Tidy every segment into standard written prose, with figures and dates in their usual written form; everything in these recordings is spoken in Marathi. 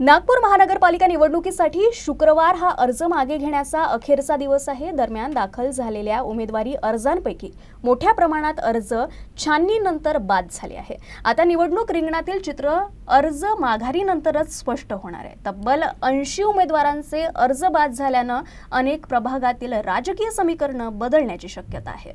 नागपूर महानगरपालिका निवडणुकीसाठी शुक्रवार हा अर्ज मागे घेण्याचा अखेरचा दिवस आहे. दरम्यान दाखल झालेल्या उमेदवारी अर्जांपैकी मोठ्या प्रमाणात अर्ज छाननीनंतर बाद झाले आहे. आता निवडणूक रिंगणातील चित्र अर्ज माघारीनंतरच स्पष्ट होणार आहे. तब्बल 80 उमेदवारांचे अर्ज बाद झाल्यानं अनेक प्रभागातील राजकीय समीकरणं बदलण्याची शक्यता आहे.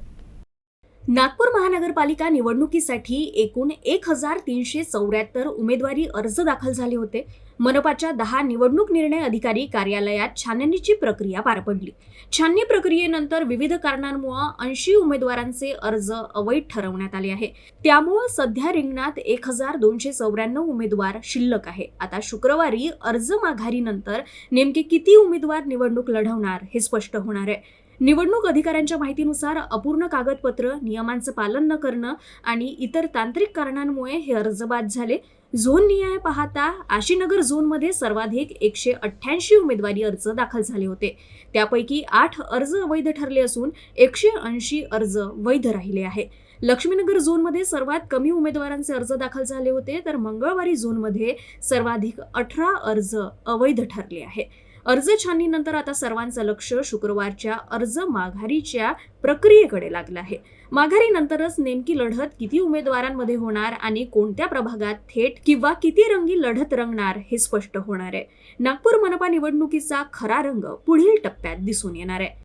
नागपूर महानगरपालिका निवडणुकीसाठी एकूण 1374 उमेदवारी अर्ज दाखल झाले होते. मनपाच्या 10 निवडणूक निर्णय अधिकारी कार्यालयात छाननीची प्रक्रिया पार पडली. छाननी प्रक्रियेनंतर विविध कारणांमुळे 80 उमेदवारांचे अर्ज अवैध ठरवण्यात आले आहे. त्यामुळे सध्या रिंगणात 1294 उमेदवार शिल्लक आहे. आता शुक्रवारी अर्ज माघारीनंतर नेमके किती उमेदवार निवडणूक लढवणार हे स्पष्ट होणार आहे. निवडणूक अधिकाऱ्यांच्या माहितीनुसार अपूर्ण कागदपत्र, नियमांचं पालन न करणं आणि इतर तांत्रिक कारणांमुळे हे अर्ज बाद झाले. झोन निहाय पाहता आशीनगर झोनमध्ये सर्वाधिक 188 उमेदवारी अर्ज दाखल झाले होते. त्यापैकी 8 अर्ज अवैध ठरले असून 180 अर्ज वैध राहिले आहे. लक्ष्मीनगर झोनमध्ये सर्वात कमी उमेदवारांचे अर्ज दाखल झाले होते, तर मंगळवारी झोनमध्ये सर्वाधिक 18 अर्ज अवैध ठरले आहे. अर्ज छाननीनंतर आता सर्वांचं लक्ष शुक्रवारच्या अर्ज माघारीच्या प्रक्रियेकडे लागलं आहे. माघारीनंतरच नेमकी लढत किती उमेदवारांमध्ये होणार आणि कोणत्या प्रभागात थेट किंवा किती रंगी लढत रंगणार हे स्पष्ट होणार आहे. नागपूर मनपा निवडणुकीचा खरा रंग पुढील टप्प्यात दिसून येणार आहे.